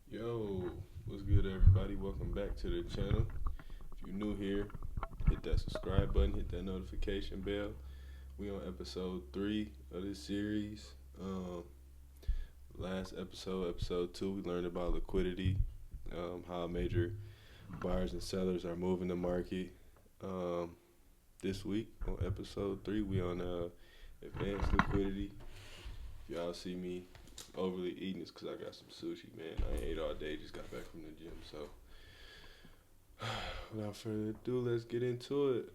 Yo, what's good, everybody? Welcome back to the channel. If you're new here, hit that subscribe button, hit that notification bell. We on episode 3 of this series. Last episode 2, we learned about liquidity, how major buyers and sellers are moving the market. This week on episode 3, we on advanced liquidity. If y'all see me overly eating, it's because I got some sushi, man. I ain't ate all day, just got back from the gym. So, without further ado, let's get into it.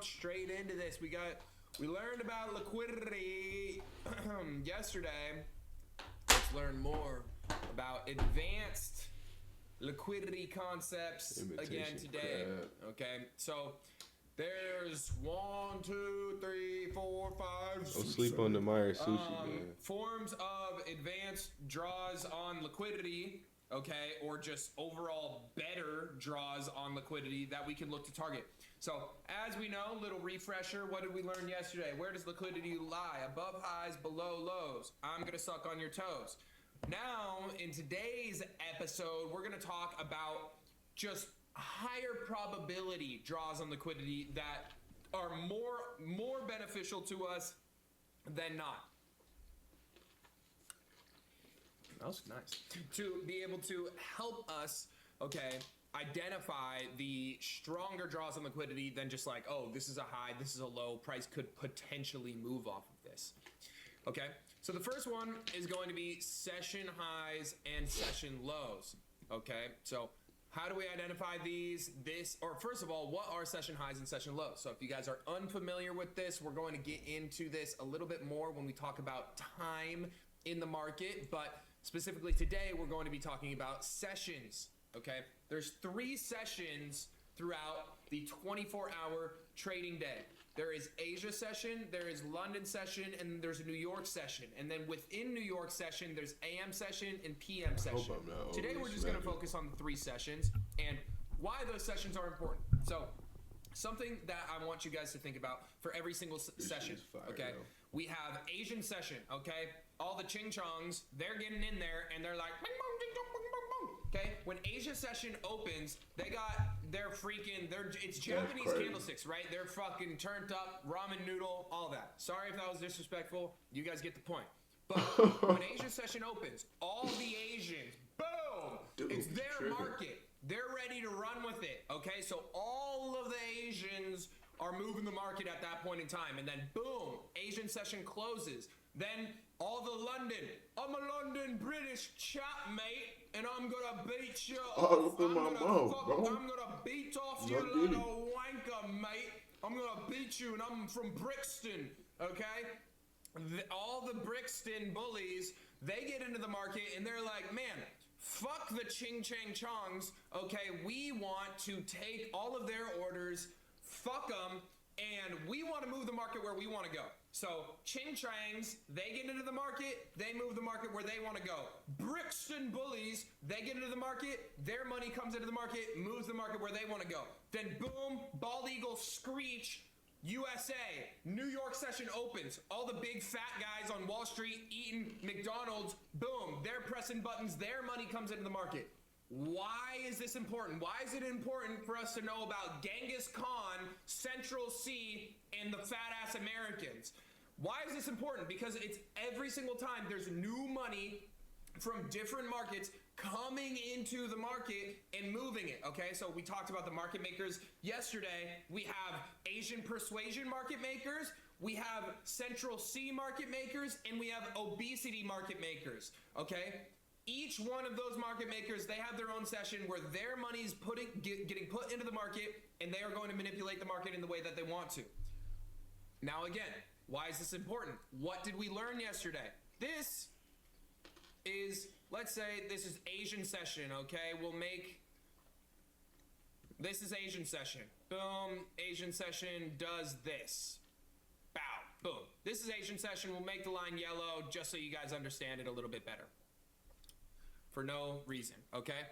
Straight into this, we learned about liquidity yesterday. Let's learn more about advanced liquidity concepts again today. Crab. Okay, so there's 1, 2, 3, 4, 5. Don't sleep on the Meyer sushi, man. Forms of advanced draws on liquidity, okay, or just overall better draws on liquidity that we can look to target. So, as we know, little refresher, what did we learn yesterday? Where does liquidity lie? Above highs, below lows. I'm going to suck on your toes. Now, in today's episode, we're going to talk about just higher probability draws on liquidity that are more beneficial to us than not. That was nice. To be able to help us, okay, identify the stronger draws on liquidity than just like, oh, this is a high, this is a low, price could potentially move off of this. Okay, so the first one is going to be session highs and session lows. Okay, so how do we identify these? First of all, what are session highs and session lows? So if you guys are unfamiliar with this, we're going to get into this a little bit more when we talk about time in the market, but specifically today, we're going to be talking about sessions, okay? There's 3 sessions throughout the 24-hour trading day. There is Asia session, there is London session, and there's a New York session. And then within New York session, there's AM session and PM session. Today, we're just gonna focus on the 3 sessions and why those sessions are important. So, something that I want you guys to think about for every single session, okay? We have Asian session, okay? All the ching-chongs, they're getting in there and they're like, bing, bong, ding, dong, bong, bong, bong. Okay, when Asia session opens, they got it's Japanese candlesticks, right? They're fucking turned up, ramen noodle, all that. Sorry if that was disrespectful. You guys get the point. But when Asia session opens, all the Asians, boom, it's their market. They're ready to run with it, okay? So all of the Asians are moving the market at that point in time. And then boom, Asian session closes. Then all the London, I'm a London British chap, mate, and I'm gonna beat you. Look at my mouth, bro. I'm gonna beat off you little wanker, mate. I'm gonna beat you, and I'm from Brixton, okay? All the Brixton bullies, they get into the market, and they're like, man, fuck the ching chang chongs, okay? We want to take all of their orders, fuck them, and we want to move the market where we want to go. So, ching changs, they get into the market, they move the market where they want to go. Brixton bullies, they get into the market, their money comes into the market, moves the market where they want to go. Then boom, bald eagle screech, USA, New York session opens. All the big fat guys on Wall Street eating McDonald's, boom, they're pressing buttons, their money comes into the market. Why is this important? Why is it important for us to know about Genghis Khan, Central C, and the fat-ass Americans? Why is this important? Because it's every single time there's new money from different markets coming into the market and moving it, okay? So we talked about the market makers yesterday. We have Asian persuasion market makers, we have Central C market makers, and we have obesity market makers, okay? Each one of those market makers, they have their own session where their money is getting put into the market, and they are going to manipulate the market in the way that they want to. Now again, why is this important? What did we learn yesterday? This is, let's say this is Asian session, okay? This is Asian session. Boom, Asian session does this. Bow, boom. This is Asian session. We'll make the line yellow just so you guys understand it a little bit better. For no reason, okay?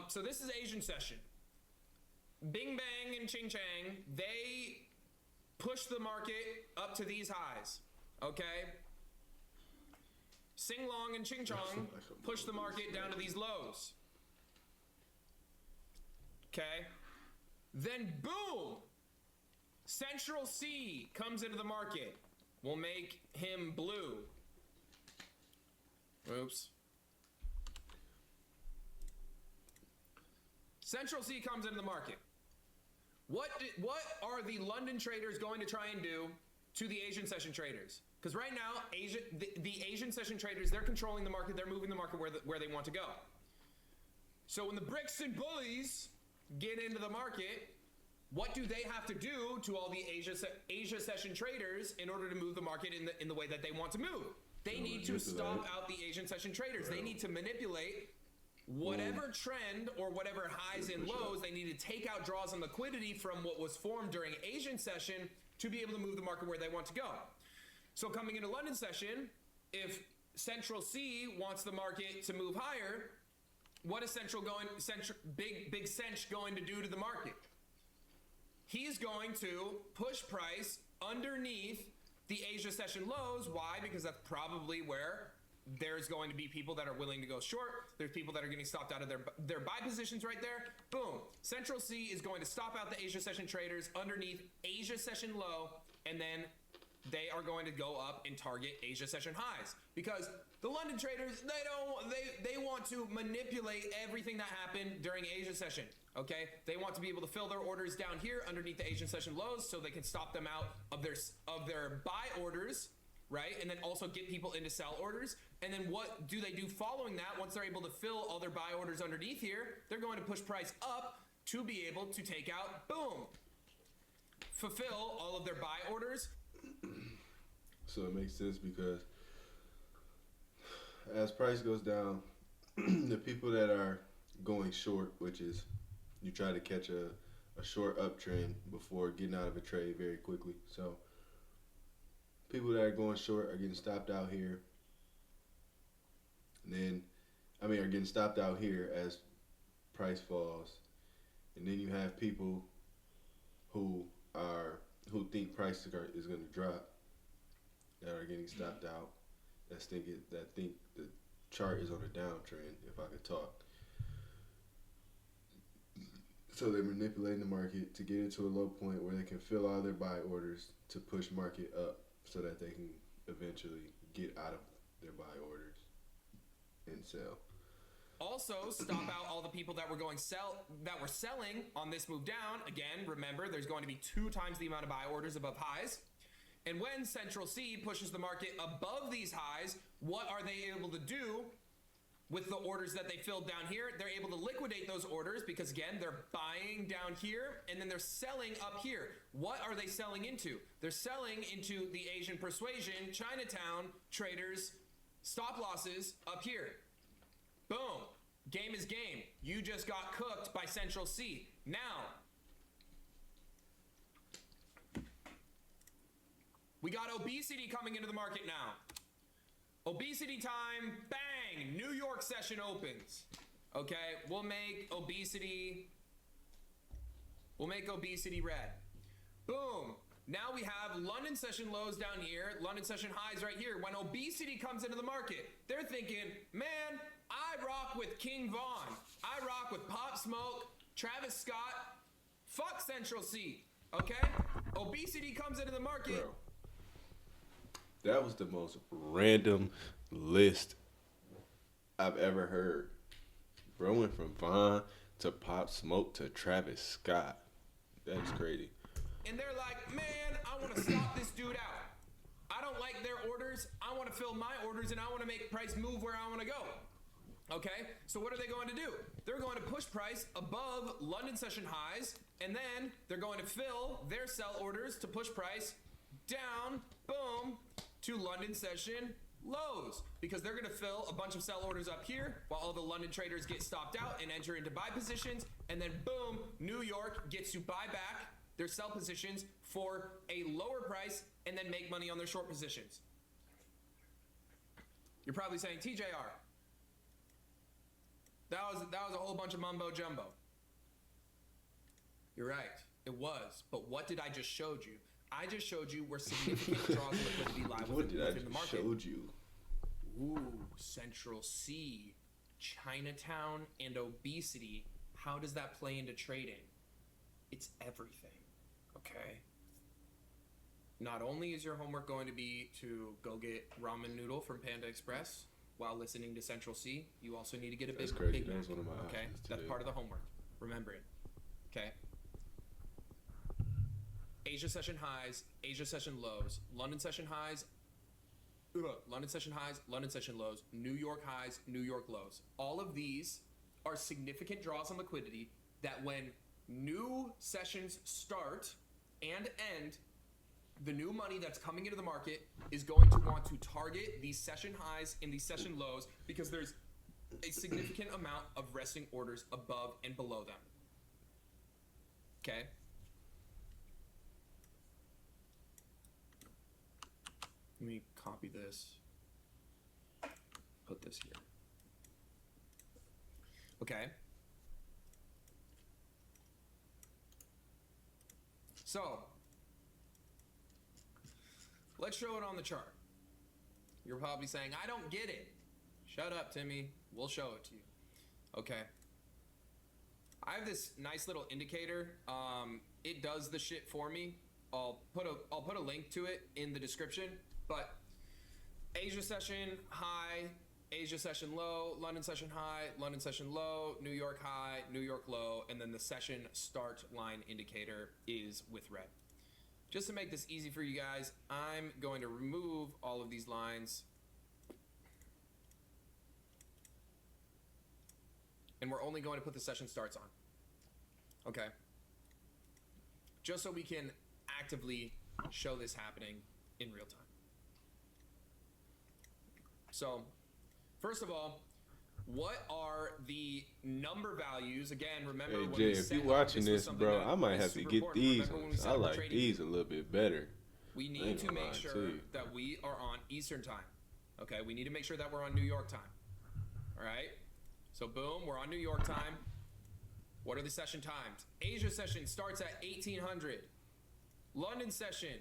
So this is Asian session. Bing Bang and Ching Chang, they push the market up to these highs, okay? Sing Long and Ching Chong push the market down to these lows. Okay. Then boom! Central C comes into the market. We'll make him blue. Oops. Central C comes into the market. What are the London traders going to try and do to the Asian session traders? Because right now, the Asian session traders, they're controlling the market. They're moving the market where they want to go. So when the Brixton bullies get into the market, what do they have to do to all the Asia session traders in order to move the market in the way that they want to move? They need to stop out the Asian session traders. They need to manipulate whatever trend or whatever highs and lows. They need to take out draws on liquidity from what was formed during Asian session to be able to move the market where they want to go. So coming into London session, if Central C wants the market to move higher, what is Big Cinch going to do to the market? He's going to push price underneath the Asia session lows. Why? Because that's probably where there's going to be people that are willing to go short. There's people that are getting stopped out of their buy positions right there. Boom. Central C is going to stop out the Asia session traders underneath Asia session low, and then they are going to go up and target Asia session highs, because the London traders, they want to manipulate everything that happened during Asia session. Okay, they want to be able to fill their orders down here underneath the Asian session lows, so they can stop them out of their buy orders, right? And then also get people into sell orders. And then what do they do following that? Once they're able to fill all their buy orders underneath here, they're going to push price up to be able to take out, boom, fulfill all of their buy orders. So it makes sense because as price goes down, the people that are going short, which is you try to catch a short uptrend before getting out of a trade very quickly. So people that are going short are getting stopped out here. And then, are getting stopped out here as price falls. And then you have people who think price is going to drop, that are getting stopped out, that think the chart is on a downtrend, if I could talk. So they're manipulating the market to get it to a low point where they can fill all their buy orders to push market up so that they can eventually get out of their buy orders and sell. Also, stop out all the people that were selling on this move down. Again, remember, there's going to be 2 times the amount of buy orders above highs. And when Central C pushes the market above these highs, what are they able to do with the orders that they filled down here? They're able to liquidate those orders because, again, they're buying down here and then they're selling up here. What are they selling into? They're selling into the Asian Persuasion, Chinatown traders, stop losses up here. Boom. Game is game. You just got cooked by Central C. Now, we got obesity coming into the market now. Obesity time, bang, New York session opens. Okay, we'll make obesity red. Boom. Now we have London session lows down here, London session highs right here. When obesity comes into the market, they're thinking, man, I rock with King Von. I rock with Pop Smoke, Travis Scott. Fuck Central C. Okay? Obesity comes into the market. Bro, that was the most random list I've ever heard. Bro went from Von to Pop Smoke to Travis Scott. That's crazy. And they're like, man, I want to stop this dude out. I don't like their orders. I want to fill my orders, and I want to make price move where I want to go. Okay, so what are they going to do? They're going to push price above London session highs, and then they're going to fill their sell orders to push price down, boom, to London session lows, because they're going to fill a bunch of sell orders up here while all the London traders get stopped out and enter into buy positions, and then boom, New York gets to buy back their sell positions for a lower price and then make money on their short positions. You're probably saying, TJR, that was a whole bunch of mumbo jumbo. You're right, it was. But what did I just showed you? I just showed you where significant draws and liquidity lie within the market. Showed you? Ooh, Central C, Chinatown, and obesity. How does that play into trading? It's everything, okay? Not only is your homework going to be to go get ramen noodle from Panda Express while listening to Central C, you also need to get a That's big crazy. Big That Mac, was one of my okay? options That's today. part of the homework. Remember it, okay? Asia session highs, Asia session lows, London session highs, London session highs, London session lows, New York highs, New York lows. All of these are significant draws on liquidity that when new sessions start and end, the new money that's coming into the market is going to want to target these session highs and these session lows because there's a significant amount of resting orders above and below them. Okay? Let me copy this. Put this here. Okay. So, let's show it on the chart. You're probably saying, I don't get it. Shut up, Timmy. We'll show it to you. Okay. I have this nice little indicator. It does the shit for me. I'll put a link to it in the description. But Asia session high, Asia session low, London session high, London session low, New York high, New York low, and then the session start line indicator is with red. Just to make this easy for you guys, I'm going to remove all of these lines. And we're only going to put the session starts on. Okay. Just so we can actively show this happening in real time. So, first of all, what are the number values? Again, remember Hey when Jay, we if said you that watching this was this, something bro, that I might is have to super get important. these. Remember when we Ones. said I we're like trading? these a little bit better. We I need ain't to gonna make lie sure to you. that we are on Eastern time. Okay, we need to make sure that we're on New York time. All right, so boom, we're on New York time. What are the session times? Asia session starts at 1800. London session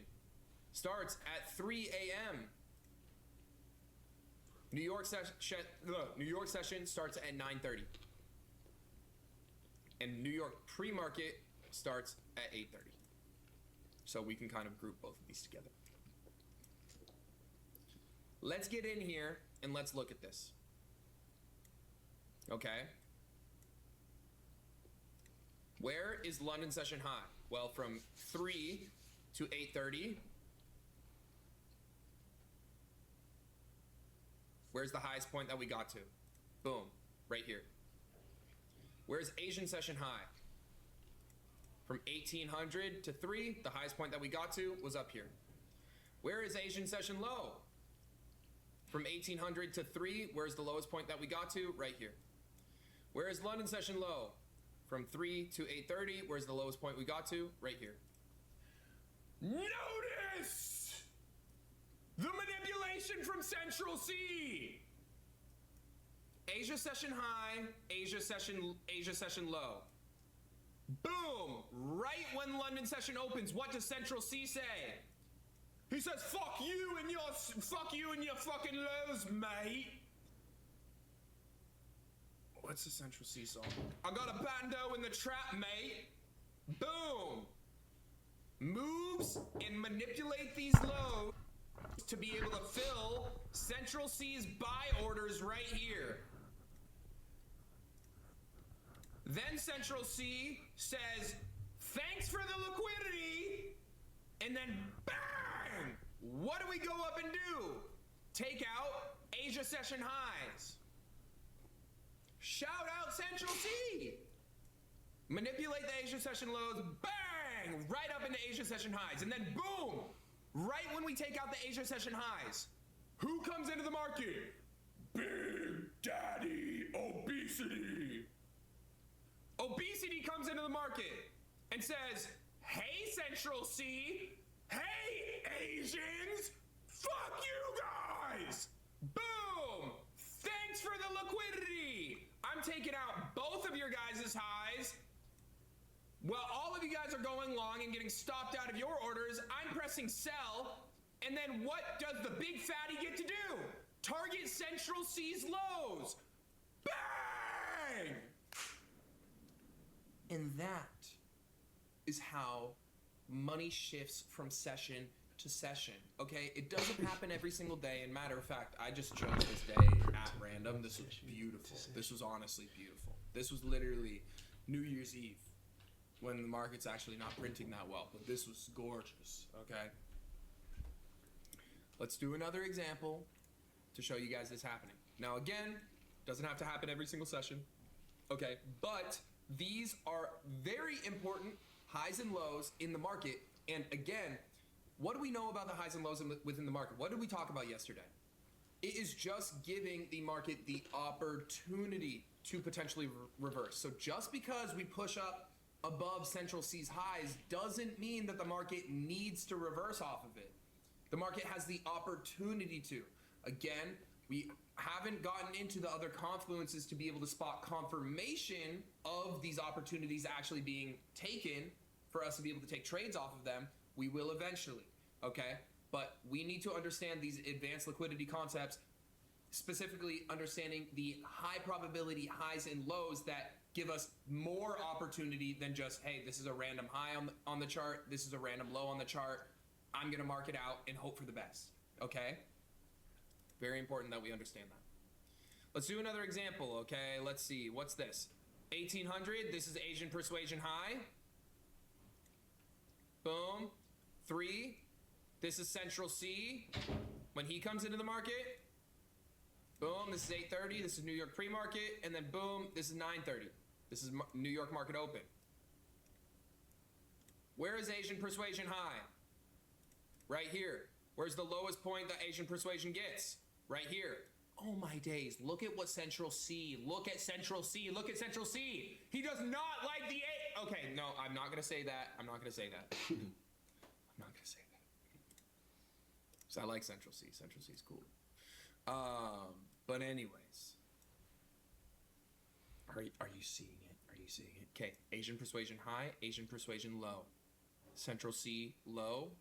starts at 3 a.m. New York session starts at 9:30. And New York pre-market starts at 8:30. So we can kind of group both of these together. Let's get in here and let's look at this. Okay. Where is London session high? Well, from 3 to 8:30. Where's the highest point that we got to? Boom, right here. Where's Asian session high? From 1800 to 3, the highest point that we got to was up here. Where is Asian session low? From 1800 to 3, where's the lowest point that we got to? Right here. Where is London session low? From 3 to 8:30, where's the lowest point we got to? Right here. Notice the manipulation from Central C. Asia session high, Asia session low. Boom! Right when London session opens, what does Central C say? He says, fuck you and your fucking lows, mate. What's the Central C song? I got a bando in the trap, mate. Boom! Moves and manipulate these lows to be able to fill Central C's buy orders right here. Then Central C says, thanks for the liquidity, and then bang! What do we go up and do? Take out Asia session highs. Shout out Central C. Manipulate the Asia session lows, bang! Right up into Asia session highs, and then boom! Right when we take out the Asia session highs, who comes into the market? Big Daddy Obesity. Obesity comes into the market and says, hey Central C, hey Asians, fuck you guys! Boom! Thanks for the liquidity! I'm taking out both of your guys' highs. While all of you guys are going long and getting stopped out of your orders, I'm pressing sell, and then what does the big fatty get to do? Target Central C's lows. Bang! And that is how money shifts from session to session. Okay, it doesn't happen every single day. And matter of fact, I just chose this day at random. This was beautiful. This was honestly beautiful. This was literally New Year's Eve when the market's actually not printing that well. But this was gorgeous. Okay. Let's do another example to show you guys this happening. Now again, doesn't have to happen every single session. Okay, but these are very important highs and lows in the market. And again, what do we know about the highs and lows within the market? What did we talk about yesterday? It is just giving the market the opportunity to potentially reverse. So just because we push up above Central C's highs doesn't mean that the market needs to reverse off of it. The market has the opportunity to. Again, we haven't gotten into the other confluences to be able to spot confirmation of these opportunities actually being taken for us to be able to take trades off of them. We will eventually, okay? But we need to understand these advanced liquidity concepts, specifically understanding the high probability highs and lows that give us more opportunity than just, hey, this is a random high on the chart, this is a random low on the chart, I'm gonna mark it out and hope for the best, okay? Very important that we understand that. Let's do another example, okay? Let's see, what's this? 1800, this is Asian Persuasion High. Boom, 3. This is Central C. When he comes into the market, boom, this is 8:30, this is New York pre-market, and then boom, this is 9:30. This is New York market open. Where is Asian Persuasion High? Right here. Where's the lowest point that Asian Persuasion gets? Right here. Oh my days, look at what Central C, look at Central C, look at Central C. He does not like the A. Okay, no, I'm not gonna say that. I'm not gonna say that. I'm not gonna say that. So I like Central C. Central C is cool. But anyways, are you seeing it? Are you seeing it? Okay, Asian Persuasion High, Asian Persuasion Low. Central C low.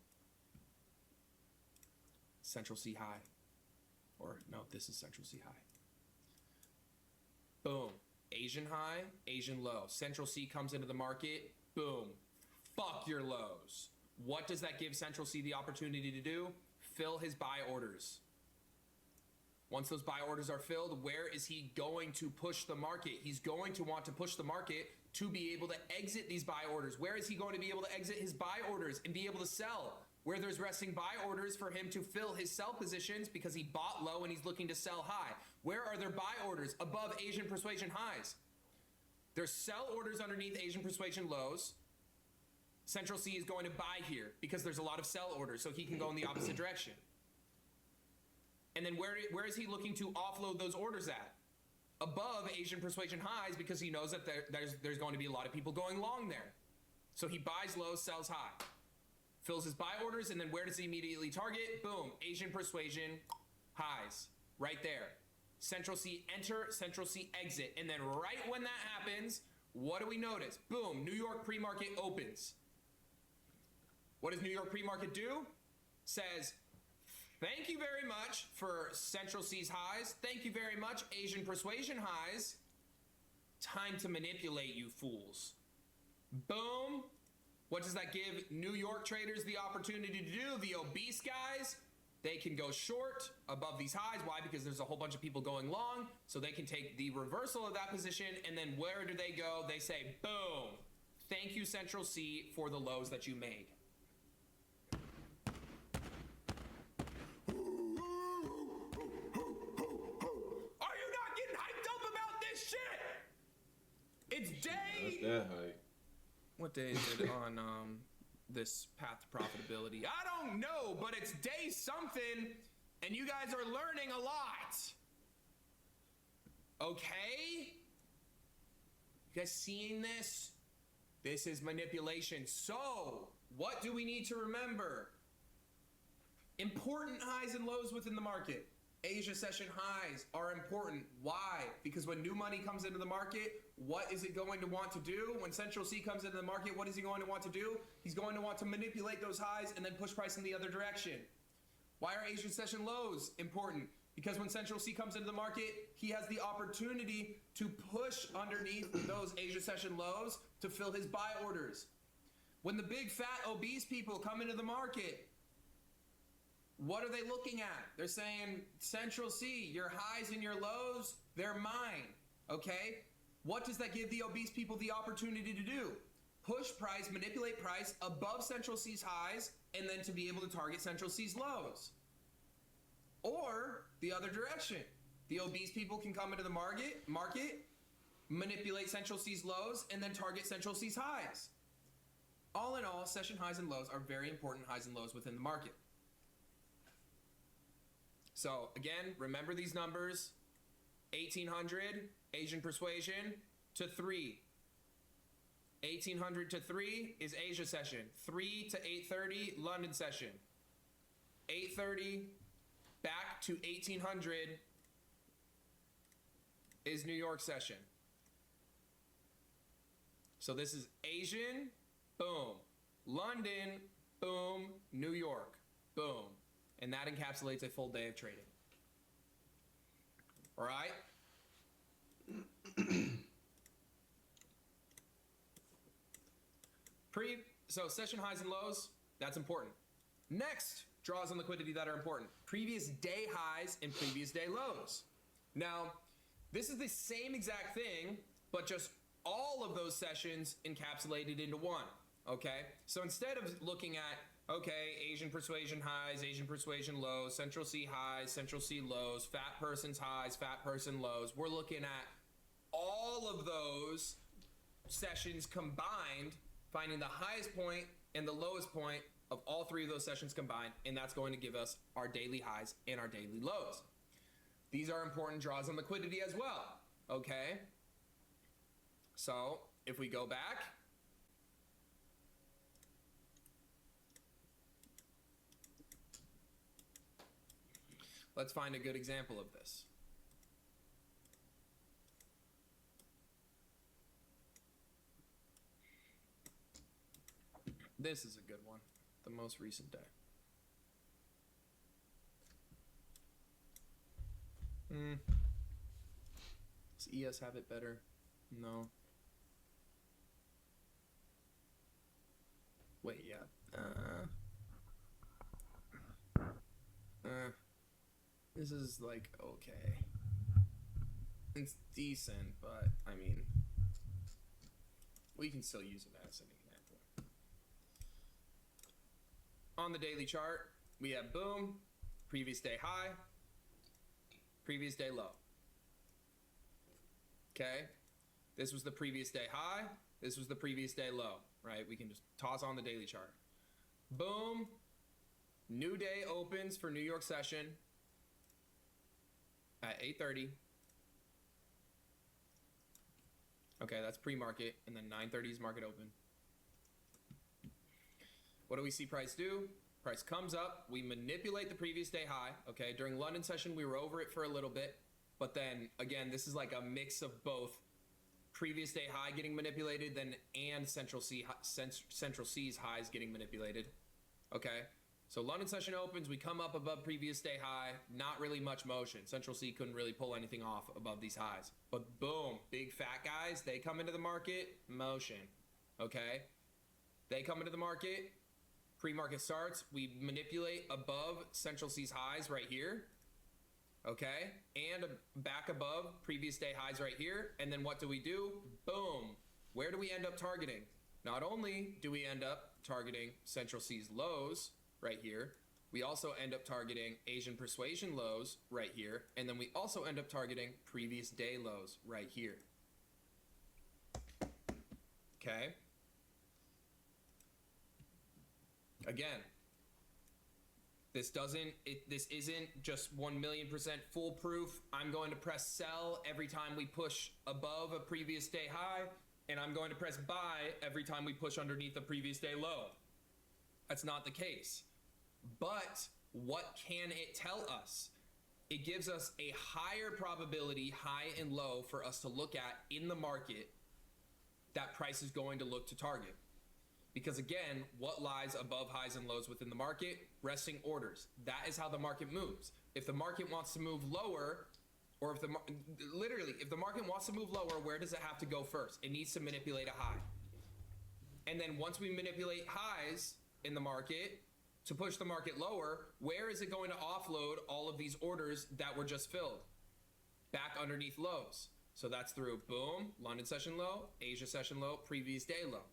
Central C high. Or no, this is Central C high. Boom. Asian high, Asian low. Central C comes into the market. Boom. Fuck your lows. What does that give Central C the opportunity to do? Fill his buy orders. Once those buy orders are filled, where is he going to push the market? He's going to want to push the market to be able to exit these buy orders. Where is he going to be able to exit his buy orders and be able to sell? Where there's resting buy orders for him to fill his sell positions because he bought low and he's looking to sell high. Where are there buy orders above Asian Persuasion highs? There's sell orders underneath Asian Persuasion lows. Central C is going to buy here because there's a lot of sell orders, so he can go in the opposite direction. And then where is he looking to offload those orders at? Above Asian Persuasion highs because he knows that there's going to be a lot of people going long there. So he buys low, sells high. Fills his buy orders, and then where does he immediately target? Boom, Asian Persuasion highs, right there. Central C enter, Central C exit, and then right when that happens, what do we notice? Boom, New York pre-market opens. What does New York pre-market do? Says, thank you very much for Central C's highs. Thank you very much, Asian Persuasion highs. Time to manipulate, you fools. Boom. What does that give New York traders the opportunity to do? The obese guys, they can go short above these highs. Why? Because there's a whole bunch of people going long, so they can take the reversal of that position, and then where do they go? They say, boom, thank you, Central C, for the lows that you made. Are you not getting hyped up about this shit? It's day... That's that hype. What day is it on this path to profitability? I don't know, but it's day something, and you guys are learning a lot. Okay? You guys seeing this? This is manipulation. So, what do we need to remember? Important highs and lows within the market. Asia session highs are important. Why? Because when new money comes into the market, what is it going to want to do? When Central C comes into the market, what is he going to want to do? He's going to want to manipulate those highs and then push price in the other direction. Why are Asia session lows important? Because when Central C comes into the market, he has the opportunity to push underneath those Asia session lows to fill his buy orders. When the big, fat, obese people come into the market, what are they looking at? They're saying, Central C, your highs and your lows, they're mine, okay? What does that give the obese people the opportunity to do? Push price, manipulate price above Central C's highs, and then to be able to target Central C's lows. Or the other direction. The obese people can come into the market, manipulate Central C's lows, and then target Central C's highs. All in all, session highs and lows are very important highs and lows within the market. So again, remember these numbers. 1800, Asian persuasion, to 3. 1800 to 3 is Asia session. 3 to 830, London session. 830 back to 1800 is New York session. So this is Asian, boom. London, boom. New York, boom. And that encapsulates a full day of trading. All right? So session highs and lows, that's important. Next, draws on liquidity that are important. Previous day highs and previous day lows. Now, this is the same exact thing, but just all of those sessions encapsulated into one, okay? So instead of looking at, okay, Asian persuasion highs, Asian persuasion lows, Central C highs, Central C lows, fat person's highs, fat person lows, we're looking at all of those sessions combined, finding the highest point and the lowest point of all three of those sessions combined, and that's going to give us our daily highs and our daily lows. These are important draws on liquidity as well, okay? So if we go back, let's find a good example of this. This is a good one, the most recent day. Does ES have it better? No. Wait, yeah. This is like, okay. It's decent, but I mean, we can still use it as an example. On the daily chart, we have boom, previous day high, previous day low. Okay? This was the previous day high, this was the previous day low, right? We can just toss on the daily chart. Boom, new day opens for New York session at 8:30. Okay, that's pre-market, and then 9:30 is market open. What do we see price do? Price comes up, we manipulate the previous day high, okay? During London session, we were over it for a little bit, but then, again, this is like a mix of both previous day high getting manipulated and Central C's highs getting manipulated, okay? So London session opens, we come up above previous day high, not really much motion. Central C couldn't really pull anything off above these highs. But boom, big fat guys, they come into the market, motion, okay? They come into the market, pre-market starts, we manipulate above Central C's highs right here, okay? And back above previous day highs right here, and then what do? Boom, where do we end up targeting? Not only do we end up targeting Central C's lows right here, we also end up targeting Asian persuasion lows right here, and then we also end up targeting previous day lows right here. Okay? Again, this isn't just 1,000,000% foolproof. I'm going to press sell every time we push above a previous day high, and I'm going to press buy every time we push underneath a previous day low. That's not the case. But what can it tell us? It gives us a higher probability, high and low, for us to look at in the market that price is going to look to target. Because again, what lies above highs and lows within the market? Resting orders. That is how the market moves. if the market wants to move lower, or if the market wants to move lower, where does it have to go first? It needs to manipulate a high. And then once we manipulate highs in the market to push the market lower, where is it going to offload all of these orders that were just filled? Back underneath lows. So that's through boom, London session low, Asia session low, previous day low.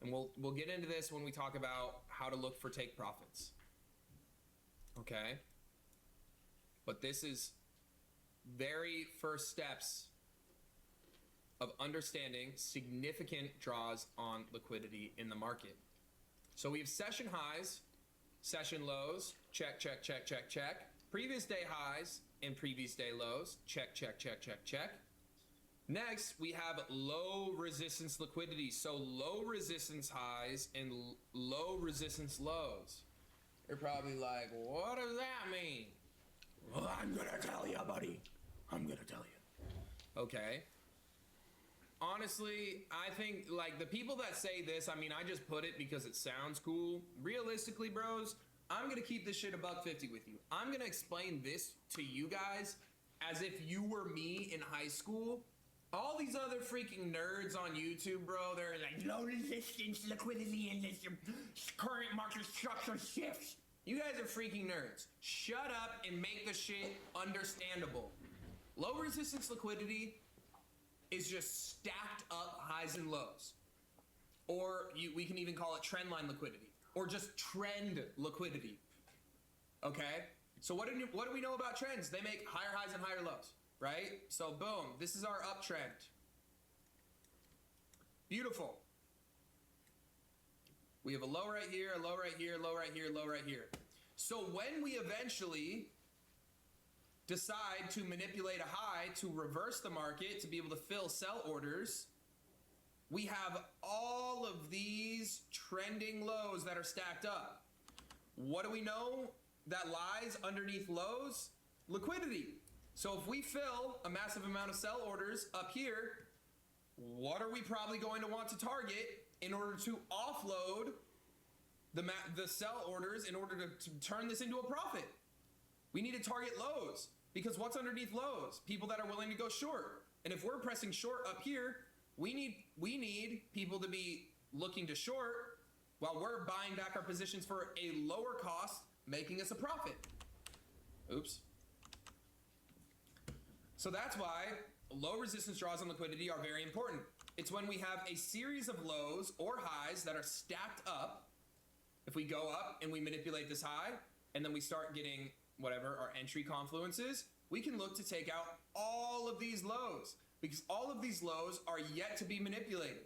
And we'll get into this when we talk about how to look for take profits. Okay? But this is very first steps of understanding significant draws on liquidity in the market. So we have session highs, session lows, check, check, check, check, check. Previous day highs and previous day lows, check, check, check, check, check. Next, we have low resistance liquidity. So low resistance highs and low resistance lows. You're probably like, what does that mean? Well, I'm gonna tell you, buddy. I'm gonna tell you. Okay. Honestly, I think like the people that say this, I mean, I just put it because it sounds cool. Realistically, bros, I'm gonna keep this shit $1.50 with you. I'm gonna explain this to you guys as if you were me in high school. All these other freaking nerds on YouTube, bro, they're like, low resistance liquidity in this current market structure shifts. You guys are freaking nerds. Shut up and make the shit understandable. Low resistance liquidity is just stacked up highs and lows. Or we can even call it trend line liquidity. Or just trend liquidity. Okay? So what do we know about trends? They make higher highs and higher lows, right? So boom, this is our uptrend. Beautiful. We have a low right here, a low right here, low right here, low right here. So when we eventually decide to manipulate a high to reverse the market to be able to fill sell orders, we have all of these trending lows that are stacked up. What do we know that lies underneath lows? Liquidity. So if we fill a massive amount of sell orders up here, what are we probably going to want to target in order to offload the sell orders in order to turn this into a profit? We need to target lows, because what's underneath lows? People that are willing to go short. And if we're pressing short up here, we need people to be looking to short while we're buying back our positions for a lower cost, making us a profit. Oops. So that's why low resistance draws on liquidity are very important. It's when we have a series of lows or highs that are stacked up. If we go up and we manipulate this high, and then we start getting whatever our entry confluences, we can look to take out all of these lows, because all of these lows are yet to be manipulated.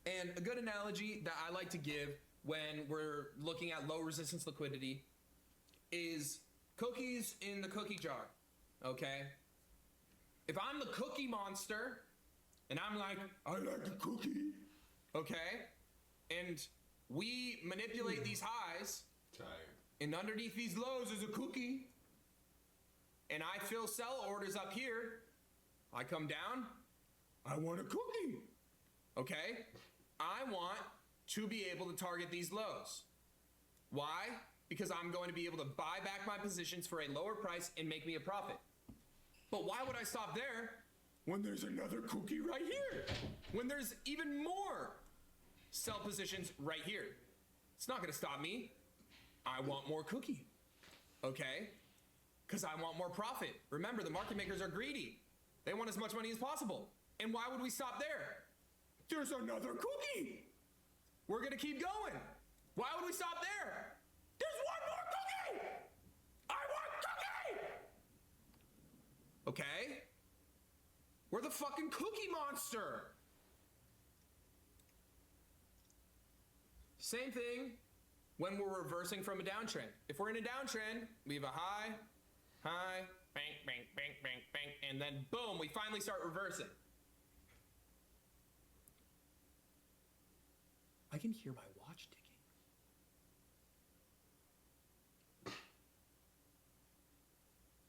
And a good analogy that I like to give when we're looking at low resistance liquidity is cookies in the cookie jar, okay? If I'm the cookie monster, and I'm like, I like a cookie, okay? And we manipulate these highs, and underneath these lows is a cookie, and I fill sell orders up here, I come down, I want a cookie, okay? I want to be able to target these lows. Why? Because I'm going to be able to buy back my positions for a lower price and make me a profit. But why would I stop there when there's another cookie right here? When there's even more sell positions right here? It's not gonna stop me. I want more cookie, okay? Because I want more profit. Remember, the market makers are greedy. They want as much money as possible. And why would we stop there? There's another cookie. We're gonna keep going. Why would we stop there? There's one more cookie. I want cookie. Okay? We're the fucking cookie monster. Same thing when we're reversing from a downtrend. If we're in a downtrend, we have a high, bang, bang, bang, bang, bang, and then boom, we finally start reversing. I can hear my watch ticking.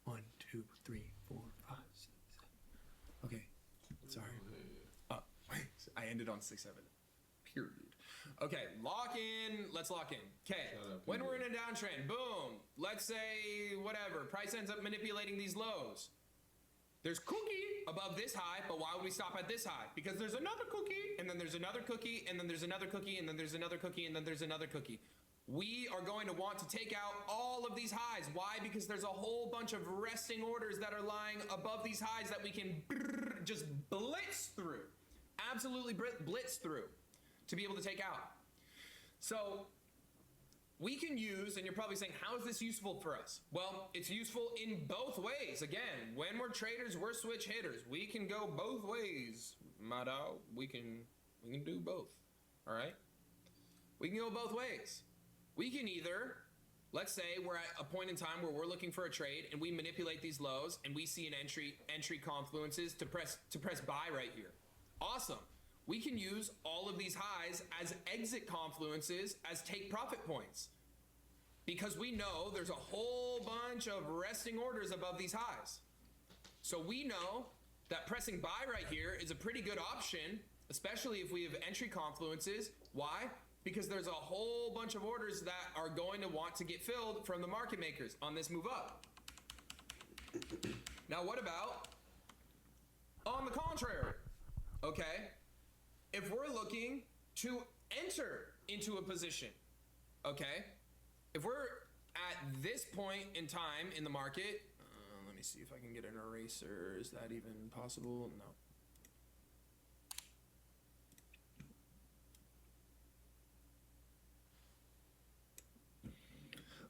One, two, three, 4, 5, 6, 7. Okay, sorry. I ended on 6, 7. Period. Okay, lock in. Let's lock in. Okay, when we're in a downtrend, boom. Let's say whatever. Price ends up manipulating these lows. There's cookie above this high, but why would we stop at this high? Because there's another cookie, and then there's another cookie, and then there's another cookie, and then there's another cookie, and then there's another cookie. We are going to want to take out all of these highs. Why? Because there's a whole bunch of resting orders that are lying above these highs that we can just blitz through. Absolutely blitz through to be able to take out. So we can use, and you're probably saying, how is this useful for us? Well, it's useful in both ways. Again, when we're traders, we're switch hitters. We can go both ways, my dog. We can do both, all right? We can go both ways. We can either, let's say we're at a point in time where we're looking for a trade and we manipulate these lows and we see an entry confluences to press buy right here. Awesome. We can use all of these highs as exit confluences as take profit points, because we know there's a whole bunch of resting orders above these highs. So we know that pressing buy right here is a pretty good option, especially if we have entry confluences. Why? Because there's a whole bunch of orders that are going to want to get filled from the market makers on this move up. Now what about on the contrary? Okay, if we're looking to enter into a position, okay, if we're at this point in time in the market, let me see if I can get an eraser. Is that even possible? No.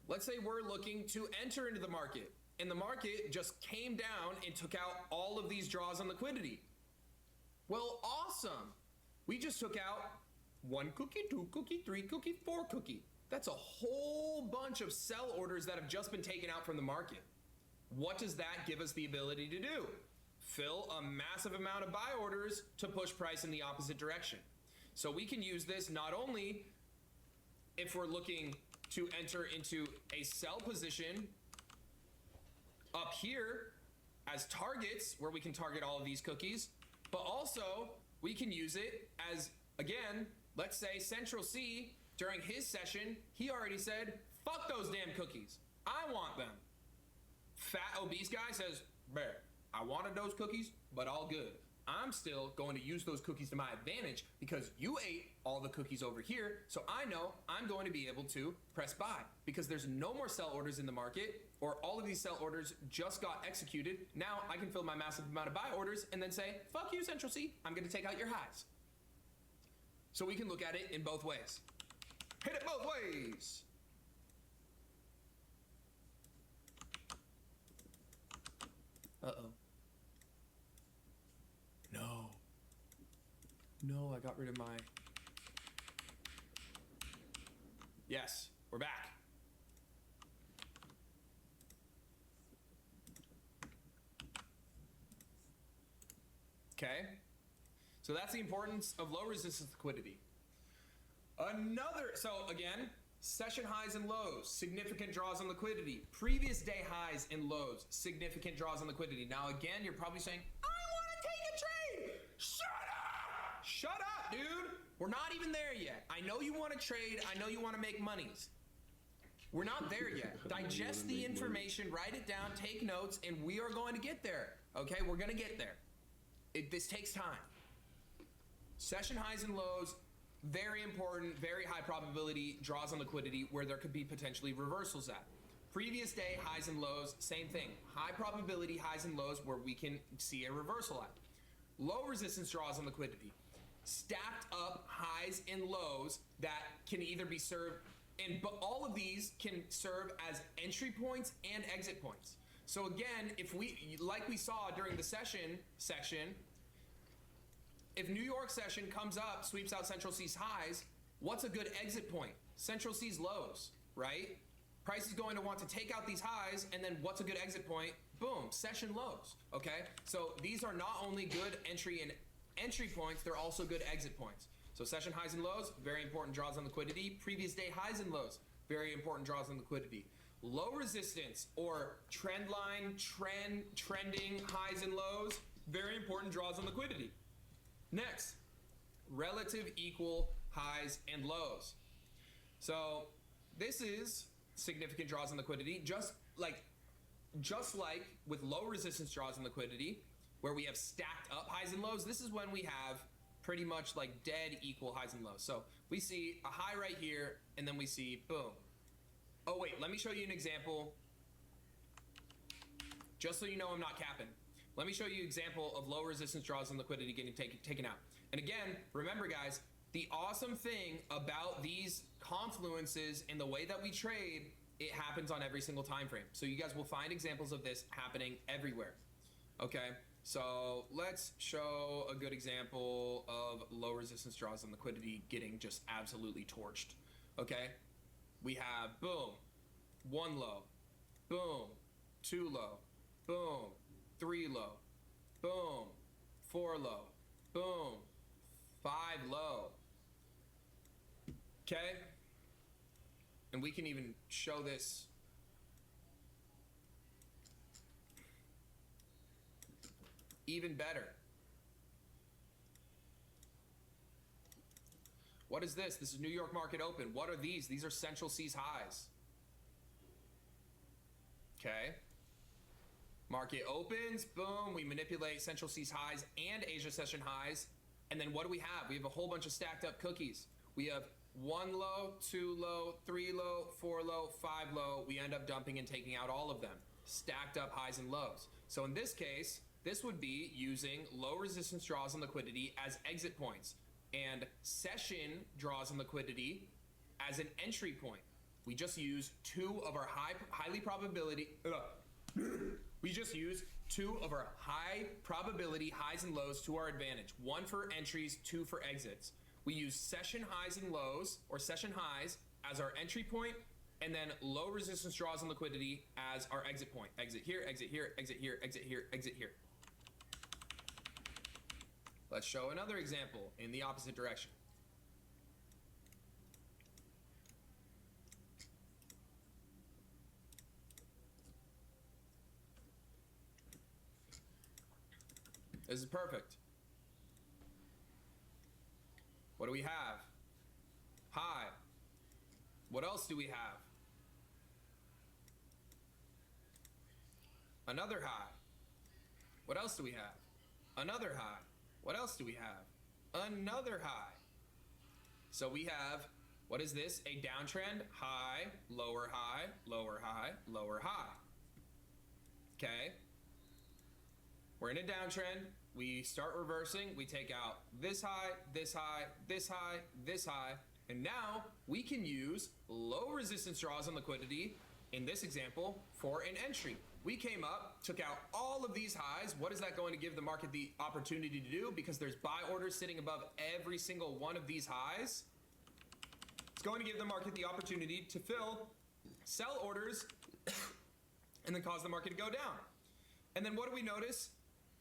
Let's say we're looking to enter into the market, and the market just came down and took out all of these draws on liquidity. Well, awesome. We just took out 1 cookie, 2 cookie, 3 cookie, 4 cookie. That's a whole bunch of sell orders that have just been taken out from the market. What does that give us the ability to do? Fill a massive amount of buy orders to push price in the opposite direction. So we can use this not only if we're looking to enter into a sell position up here as targets where we can target all of these cookies, but also we can use it as, again, let's say Central C during his session, he already said, fuck those damn cookies. I want them. Fat obese guy says, bear, I wanted those cookies, but all good. I'm still going to use those cookies to my advantage because you ate all the cookies over here, so I know I'm going to be able to press buy because there's no more sell orders in the market, or all of these sell orders just got executed. Now I can fill my massive amount of buy orders and then say, fuck you, Central C, I'm going to take out your highs. So we can look at it in both ways. Hit it both ways. Uh-oh. No, I got rid of my... Yes, we're back. Okay. So that's the importance of low resistance liquidity. So again, session highs and lows, significant draws on liquidity. Previous day highs and lows, significant draws on liquidity. Now again, you're probably saying, I want to take a trade. Shut up! Shut up, dude. We're not even there yet. I know you want to trade. I know you want to make monies. We're not there yet. Digest the information, write it down, take notes, and we are going to get there. Okay, we're going to get there. This takes time. Session highs and lows, very important, very high probability draws on liquidity where there could be potentially reversals at. Previous day highs and lows, same thing. High probability highs and lows where we can see a reversal at. Low resistance draws on liquidity. Stacked up highs and lows that can either be served, but all of these can serve as entry points and exit points. So again, if we, like we saw during the session section, if New York session comes up, sweeps out Central C's highs, what's a good exit point? Central C's lows, right? Price is going to want to take out these highs, and then what's a good exit point? Boom, session lows, okay? So these are not only good entry points, they're also good exit points. So session highs and lows, very important draws on liquidity. Previous day highs and lows, very important draws on liquidity. Low resistance or trend line, trending highs and lows, very important draws on liquidity. Next, relative equal highs, and lows. So this is significant draws in liquidity, just like with low resistance draws in liquidity, where we have stacked up highs and lows. This is when we have pretty much like dead equal highs and lows. So we see a high right here, and then we see boom. Oh wait, let me show you an example, just so you know I'm not capping. Let me show you an example of low resistance draws in liquidity getting taken out. And again, remember guys, the awesome thing about these confluences and the way that we trade, it happens on every single time frame. So you guys will find examples of this happening everywhere. Okay, so let's show a good example of low resistance draws in liquidity getting just absolutely torched. Okay, we have boom, 1 low, boom, 2 low, boom, 3 low, boom, 4 low, boom, 5 low. Okay, and we can even show this even better. What is this? This is New York Market Open. What are these? These are Central C's highs. Okay. Market opens, boom, we manipulate Central C's highs and Asia session highs. And then what do we have? We have a whole bunch of stacked up cookies. We have 1 low, 2 low, 3 low, 4 low, 5 low. We end up dumping and taking out all of them. Stacked up highs and lows. So in this case, this would be using low resistance draws in liquidity as exit points and session draws in liquidity as an entry point. We just use two of our high probability highs and lows to our advantage. 1 for entries, 2 for exits. We use session highs and lows, or session highs, as our entry point, and then low resistance draws in liquidity as our exit point. Exit here, exit here, exit here, exit here, exit here. Let's show another example in the opposite direction. This is perfect. What do we have? High. What else do we have? Another high. What else do we have? Another high. What else do we have? Another high. So we have, what is this? A downtrend, high, lower high, lower high, lower high. Okay. We're in a downtrend. We start reversing. We take out this high, this high, this high, this high. And now we can use low resistance draws on liquidity in this example for an entry. We came up, took out all of these highs. What is that going to give the market the opportunity to do? Because there's buy orders sitting above every single one of these highs. It's going to give the market the opportunity to fill sell orders and then cause the market to go down. And then what do we notice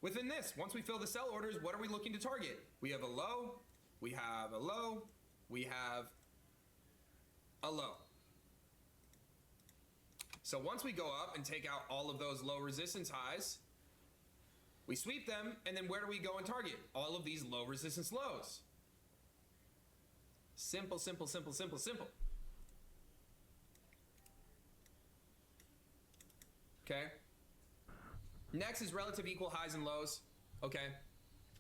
within this? Once we fill the sell orders, what are we looking to target? We have a low, we have a low, we have a low. So once we go up and take out all of those low resistance highs, we sweep them, and then where do we go and target? All of these low resistance lows. Simple, simple, simple, simple, simple. Okay. Next is relative equal highs and lows. Okay.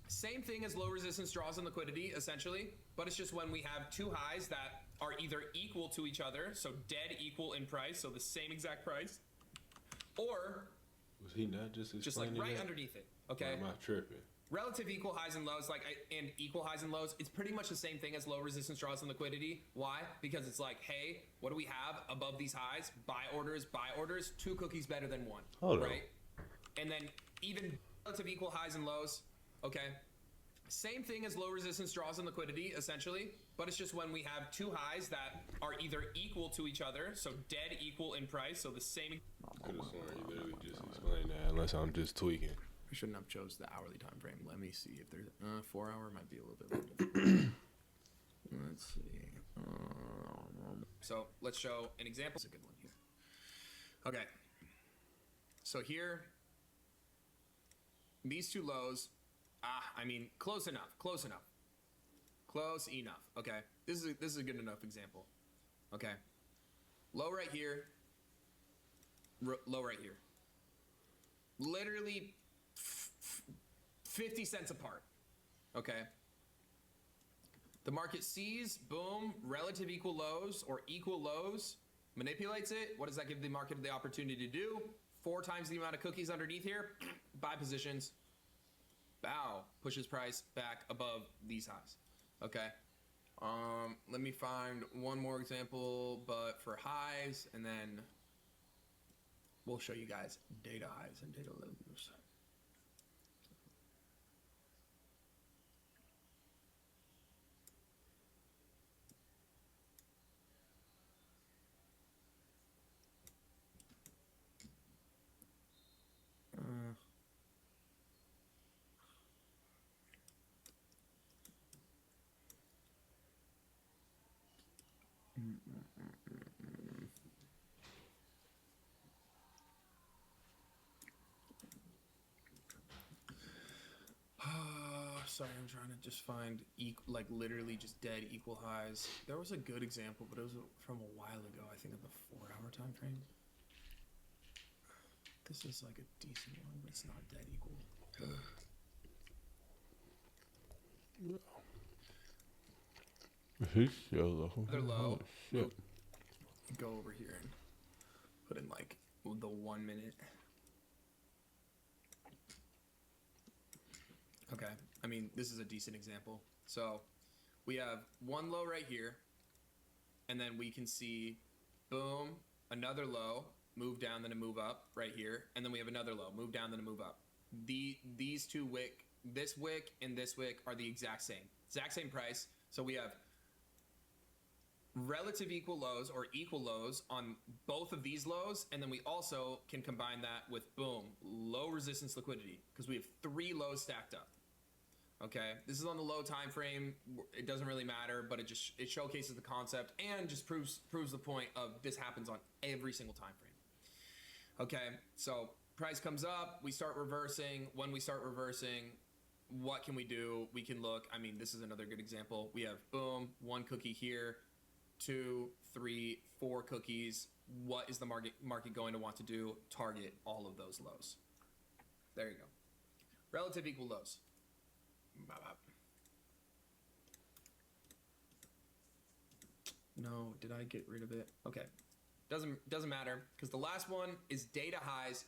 Same thing as low resistance draws in liquidity, essentially, but it's just when we have two highs that are either equal to each other, so dead equal in price, so the same exact price, or was he not just explaining like right that? underneath it? Okay. Or am I tripping? Relative equal highs and lows, and equal highs and lows, it's pretty much the same thing as low resistance draws in liquidity. Why? Because it's like, hey, what do we have above these highs? Buy orders, 2 cookies better than 1. Hold right? On. And then even relative equal highs and lows, okay? Same thing as low resistance draws in liquidity, essentially, but it's just when we have 2 highs that are either equal to each other, so dead equal in price, so the same. Could have sworn you literally just explained that, unless I'm just tweaking. I shouldn't have chose the hourly time frame. Let me see if there's 4 hour might be a little bit different. Let's see. So let's show an example. It's a good one here. Okay. So here, these 2 lows. I mean, close enough. Close enough. Okay. This is a good enough example. Okay. Low right here. Low right here. Literally 50 cents apart. Okay. The market sees, boom, relative equal lows or equal lows, manipulates it. What does that give the market the opportunity to do? 4 times the amount of cookies underneath here. Buy positions. Bow. Pushes price back above these highs. Okay. Let me find one more example, but for highs, and then we'll show you guys data highs and data lows. Sorry, I'm trying to just find like literally just dead equal highs. There was a good example, but it was from a while ago. I think of the 4-hour time frame. This is like a decent one, but it's not dead equal. He's yellow. They're low. Oh, shit. Go over here and put in like the 1 minute. Okay, I mean, this is a decent example. So we have one low right here, and then we can see, boom, another low, move down, then a move up right here, and then we have another low, move down, then a move up. These two wick, this wick and this wick are the exact same price. So we have relative equal lows or equal lows on both of these lows, and then we also can combine that with, boom, low resistance liquidity, because we have 3 lows stacked up. Okay, this is on the low time frame. It doesn't really matter, but it showcases the concept and just proves the point of this happens on every single time frame. Okay, so price comes up, we start reversing. When we start reversing, what can we do? We can look. I mean, this is another good example. We have, boom, 1 cookie here, 2, 3, 4 cookies. What is the market going to want to do? Target all of those lows. There you go. Relative equal lows. No, did I get rid of it? Okay. Doesn't matter, because the last one is data highs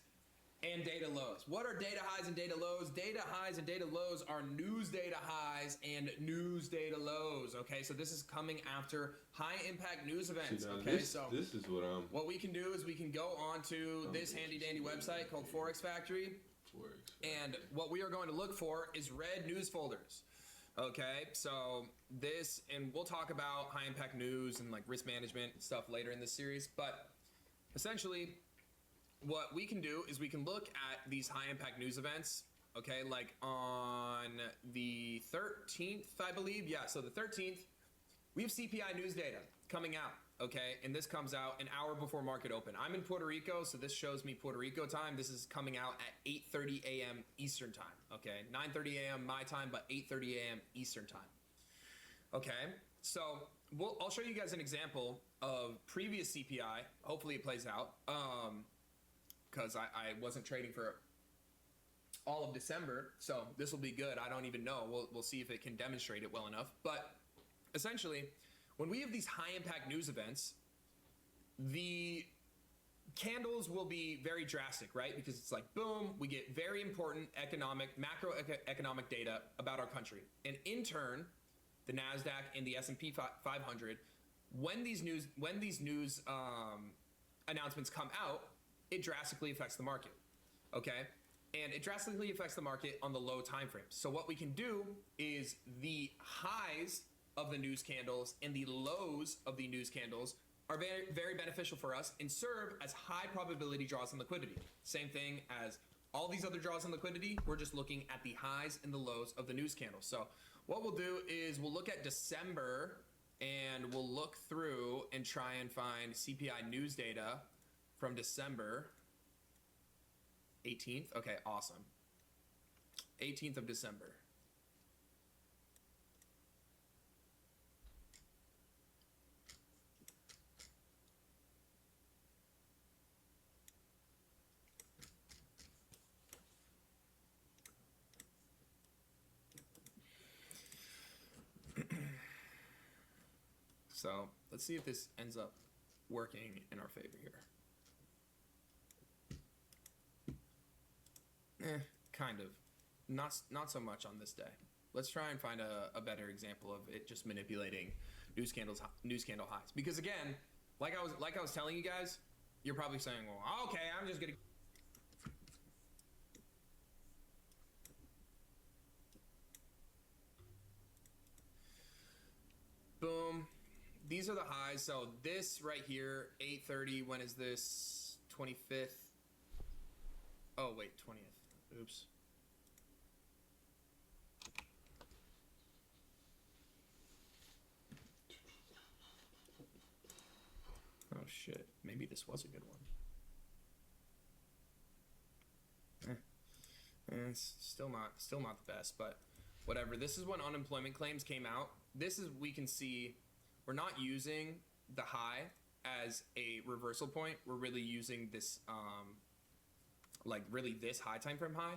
and data lows. What are data highs and data lows? Data highs and data lows are news data highs and news data lows. Okay, so this is coming after high impact news events. Okay, so this is what we can do is we can go on to this handy dandy website called Forex Factory. And what we are going to look for is red news folders. Okay, so this, and we'll talk about high impact news and like risk management stuff later in this series, but essentially what we can do is we can look at these high impact news events, okay, like on the 13th, I believe. Yeah, so the 13th, we have CPI news data coming out, okay, and this comes out an hour before market open. I'm in Puerto Rico, so this shows me Puerto Rico time. This is coming out at 8:30 a.m. Eastern time, okay, 9:30 a.m. my time, but 8:30 a.m. Eastern time. Okay, so I'll show you guys an example of previous CPI. Hopefully it plays out, because I wasn't trading for all of December, so this will be good. I don't even know. We'll see if it can demonstrate it well enough. But essentially, when we have these high impact news events, the candles will be very drastic, right? Because it's like, boom, we get very important macroeconomic data about our country. And in turn, the NASDAQ and the S&P 500, when these news announcements come out, it drastically affects the market, okay? And it drastically affects the market on the low time frames. So what we can do is the highs of the news candles and the lows of the news candles are very, very beneficial for us and serve as high probability draws in liquidity. Same thing as all these other draws in liquidity. We're just looking at the highs and the lows of the news candles. So what we'll do is we'll look at December and we'll look through and try and find CPI news data from December 18th. Okay, awesome. 18th of December. So let's see if this ends up working in our favor here. Kind of. Not so much on this day. Let's try and find a better example of it just manipulating news candle highs. Because again, like I was telling you guys, you're probably saying, well, okay, I'm just gonna. Boom. These are the highs. So this right here, 8:30. When is this? 25th. Oh wait, 20th. Oops. Oh shit. Maybe this was a good one. It's still not the best, but whatever. This is when unemployment claims came out. This is, we can see we're not using the high as a reversal point. We're really using this really this high time frame high.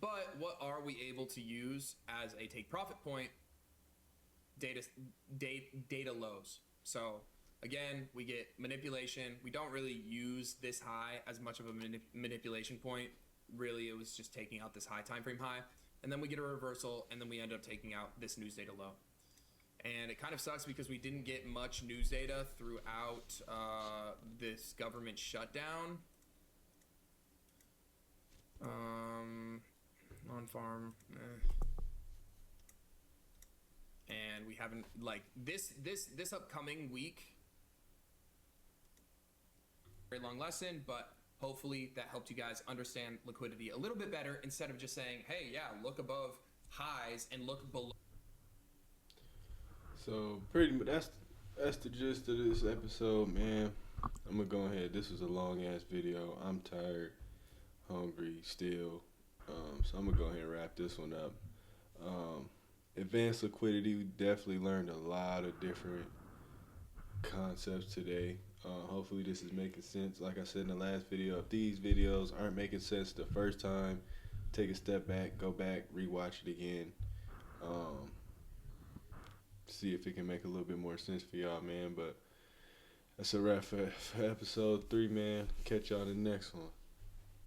But what are we able to use as a take profit point? Data lows. So again, we get manipulation. We don't really use this high as much of a manipulation point. Really, it was just taking out this high time frame high, and then we get a reversal, and then we end up taking out this news data low. And it kind of sucks because we didn't get much news data throughout this government shutdown. Non-farm. And we haven't, like, this upcoming week. Very long lesson, but hopefully that helped you guys understand liquidity a little bit better instead of just saying, hey, yeah, look above highs and look below. So pretty much that's the gist of this episode, man. I'm gonna go ahead. This was a long ass video. I'm tired, hungry still. So I'm gonna go ahead and wrap this one up. Advanced liquidity, we definitely learned a lot of different concepts today. Hopefully this is making sense. Like I said in the last video, if these videos aren't making sense the first time, take a step back, go back, rewatch it again. See if it can make a little bit more sense for y'all, man. But that's a wrap for episode 3, man. Catch y'all in the next one.